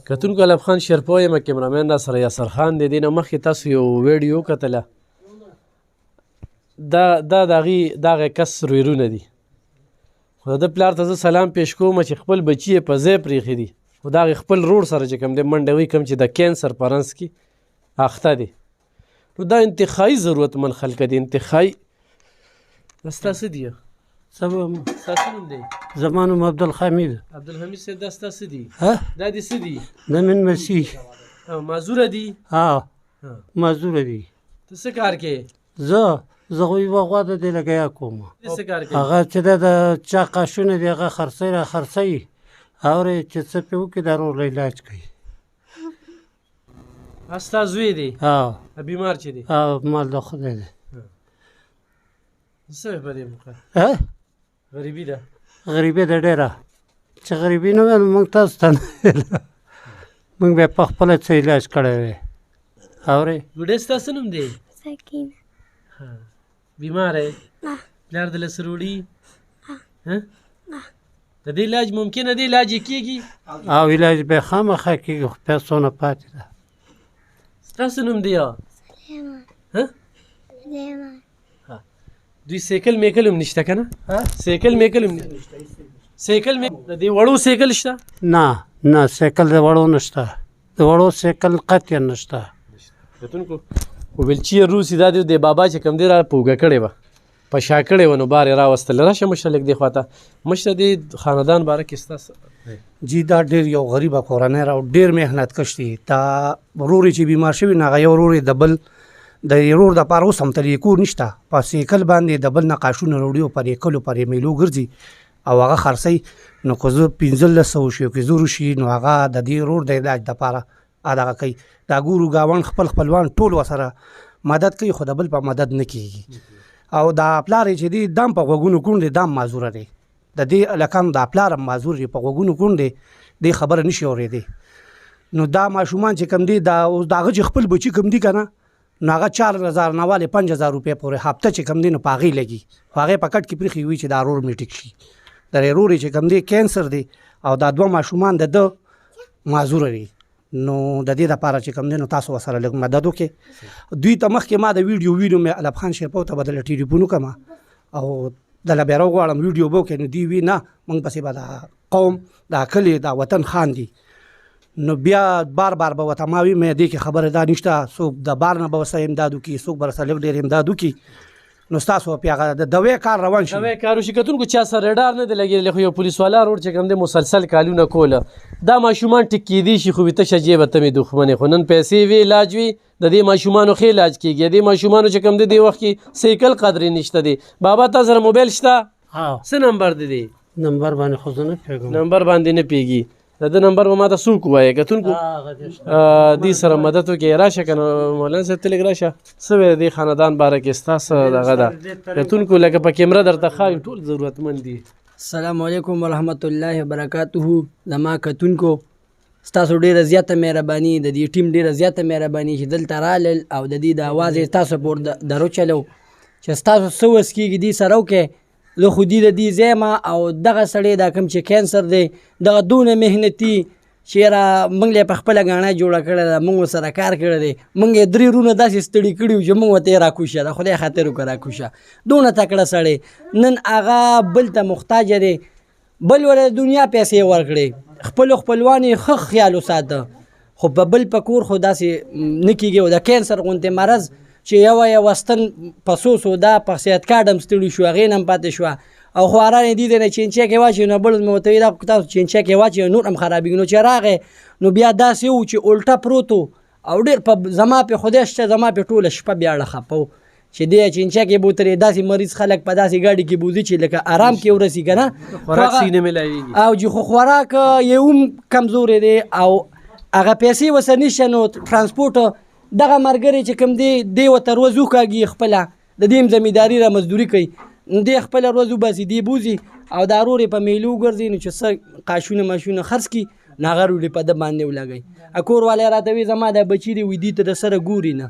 کتونکو علب خان شیرپو یم کیمرامین را سره یاسر خان دی. دې نه مخکې تاسو یو ویډیو وکتله، دا د هغې کس رویرونه دي. خو د ده پلار ته زه سلام پیش کوم چې خپل بچي یې په ځای پرېښي دي، خو د هغې خپل رور سره چې کوم دی منډه وي، کوم چې د کینسر په رنځ کې اخته دی. نو دا انتخایي ضرورتمند خلک دي. انتخایي دا ستا څه دي؟ ستا څه نوم دی؟ زما نوم عبدالحمید. عبدالحمید صاحب دا ستا څه دي؟ دا دې څه دي؟ د من مسیح. معذوره دي؟ معذوره دي. ته څه کار کوې؟ زه خو یوه غوا د دې لګیا کوم. څه کار کوې؟ هغه چې د چا قاشونه دي هغه خرڅوي را خرڅوي، اورې چې څه پې وکړي د رور له علاج کوي. ستا زوی دی؟ بیمار چې دی؟ مال د خدای دی. څه په دې موقع غریبي ده؟ غریبي ده ډېره. چې غریبي نه ویل موږ تاسو ته نه ویل، موږ بیا په خپله څه علاج کړی وی. اورې ګوډۍ ستا څه نوم دی؟ سکینه. بیمار یې؟ پلار دې له سره وړي؟ د دې علاج ممکنه دی علاج یې کېږي؟ او علاج به یې خامخا کېږي، خو پیسو نه پاتې ده. ستا څه نوم دی؟ سلیمان. دوی سیکل میکل هم نشته که نه؟ سیکل میکل هم سیکل د دې وړو سیکل شته؟ نه سیکل د وړو نشته، د وړو سیکل قطعا نشته. کتونکو خو ویلچیر روسي دا د بابا چې کوم دی را په اوږه کړې وه، په شا کړې وه، نو بار یې راوستل. راشه مشره لږ دې خواته. مشره دې خاندان باره کې ستاسو؟ جی دا ډېر یو غریبه کورنۍ را ډېر محنت کش دي. دا ورور چې بیمار شوي نه، هغه یو ورور د بل د ورور دپاره اوس هم ترې کور نشته، په سیکل باندې د بل نه قاشونه راوړي او پر یې کلو پر یې میلو ګرځي او هغه خرڅوي. نو که زه 1500 شي او که زر شي، نو هغه د دې ورور د علاج دپاره دغه کوي. دا ګورو ګاونډ خپل خپلوان ټول ورسره مدد کوي، خو د بل په مدد نه کېږي. او دا پلار چې دی دام په غوږونو کوڼ دی، دام معذوره دی. د دې هلکانو دا پلار هم معذور دی، په غوږونو کوڼ دی، دې خبره نشي اورېدی. نو دا ماشومان چې کوم دی، دا اوس د هغه چې خپل بچي کوم دی که نه، نو هغه 4000 نه والې 5000 روپۍ پورې هفته چې کوم دی نو په هغې لګي، خو هغې په کټ کې پرېښي وي چې دا رور مې ټیک شي. د رور چې کوم دی کینسر دی، او دا 2 ماشومان د ده معذوره دي. نو د دې دپاره چې کوم دی نو تاسو ورسره لږ مدد وکړئ. دوی ته مخکې ما د ویډیو مې علب خان شیرپو ته به دله ټلیفون وکړم او دله بیا راوغواړم ویډیو به وکړئ. نو دوی وي نه، موږ پسې به دا قوم دا کلي دا وطن خان دي. نو بیا بار به ورته ما وي مې دې کې خبره دا نشته، څوک د بار نه به ورسره امداد وکړي، څوک به ورسره لږ ډېر امداد وکړي. نو ستاسو پې هغه د دوی کار روان شي. دوی کار وشي. کتونکو چا سره ریډار نه دی لګېدلی، خو یو پولیس والا روډ چې کوم دی مسلسل کالونه کوله. دا ماشومان ټیک کېدی شي، خو وي تشه جیبه ته مې دښمنې. خو نن پیسې وي علاج وي، د دې ماشومانو ښه علاج کېږي. د دې ماشومانو چې کوم دی دې وخت کې سیکل قدرې نشته دی. بابا تا سره موبایل شته؟ څه نمبر دی دی؟ نمبر باندې خو زه نه پوهېږم. نمبر باندې نه پوهېږي. د ده نمبر به ما ته څوک ووایه. کتونکو دې سره مدد وکړئ. راشه که نه مولانا صاحب ته لږ راشه. څه وایې د دې خاندان باره کې ستاسو دغه ده؟ کتونکو لکه په کیمره درته ښایي ټول ضرورتمند دي. السلام علیکم ورحمت الله وبرکاتہ. زما کتونکو ستاسو ډېره زیاته مهرباني، د دې ټیم ډېره زیاته مهرباني چې دلته رالل او د دې د اواز یې تاسو پورې درو چلو چې ستاسو څه وس کېږي دې سره وکړئ. زه خو دې د دې ځای ما او دغه سړی دا کوم چې کینسر دی دغه دونه محنتي چې یاره موږ یې په خپله ګاڼه جوړه کړې ده، موږ ورسره کار کړی دی. موږ یې 3 ورونه داسې ستړي کړي وو چې موږ ورته یې راکوشه، د خدای خاطر وکړه راکوشه. دونه تکړه سړی، نن هغه بل ته محتاجه دی، بل ورته دنیا پیسې ورکړې، خپلو خپلوان یې ښه خیال وساته. خو په بل په کور خو داسې نه کېږي. او د کینسر غوندې مرض چې یو وستن په سوسو دا په صحت کارډ هم ستړي شو، هغې نه هم پاتې شوه. او خواران یې دې ځای نه چینچه کې واچوي، نو بل مې ورته ویل تاسو چینچه کې واچوي نور هم خرابېږي. نو چې راغی نو بیا داسې و چې الټه پروت و او ډېر په زما پې خدای شته، زما پې ټوله شپه بیا اړه خفه و چې دې چینچه کې به ورته داسې مریض خلک په داسې ګاډي کې بوځي چې لکه آرام کې ورسي که نه، خوراک صحیح نه میلاویږي. او چې خو خوراک یې هم کمزوری دی او هغه پیسې ورسره نشته. نو ترانسپورټ دغه ملګری چې کوم دی دې ورته روز وکاږي، خپله د دې هم زمینداري را مزدوري کوي، دې خپله روز وباسي، دې بوځي او دا رور یې په میلو ګرځي. نو چې څه قاشونه ماشونه خرڅ کړي نو هغه رول یې په ده باندې ولګوي. کور والی راته وایي زما دا بچي دی وي دې ته د سره ګوري نه،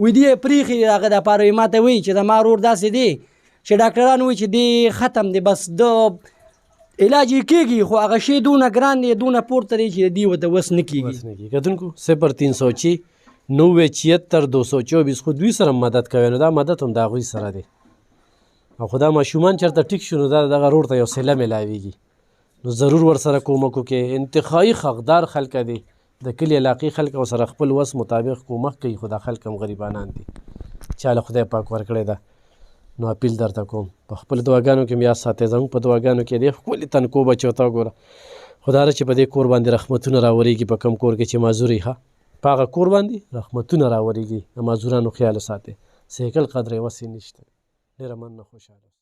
وي دې یې پرېښي دي هغه دپاره. وایي ما ته وایي چې زما رور داسې دی چې ډاکټران وایي چې دې ختم دی، بس د علاج یې کېږي خو هغه شی دونه ګران دی دونه پورته دی چې د دې ورته وس نه کېږي. بس نه کېږي. کتونکو 0306 90 76 224 خو دوی سره مدد کوي نو دا مدد هم د هغوی سره دی او خو دا ماشومان چېرته ټیک شو نو دا دغه روډ ته یو صله میلاویږي نو ضرور ورسره کومک وکړئ. انتخابي حقدار خلک دي د کلي علاقې خلک او سره خپل وس مطابق کومک کوي خو دا خلک هم غریبانان دي چا له خدای پاک ورکړی ده نو اپیل درته کوم په خپل دعاګانو کې مې یاد ساتئ زموږ په دعاګانو کې دی ښکلي تنکو بچو ته وګوره خدا را چې په دې کور باندې رحمتونه راورېږي په کم کور کې چې معذوري ښه په هغه کور باندې رحمتونه راورېږي د معذورانو خیال وساتئ سیکل قدر یې وسې نشته ډېره مننه خوشحاله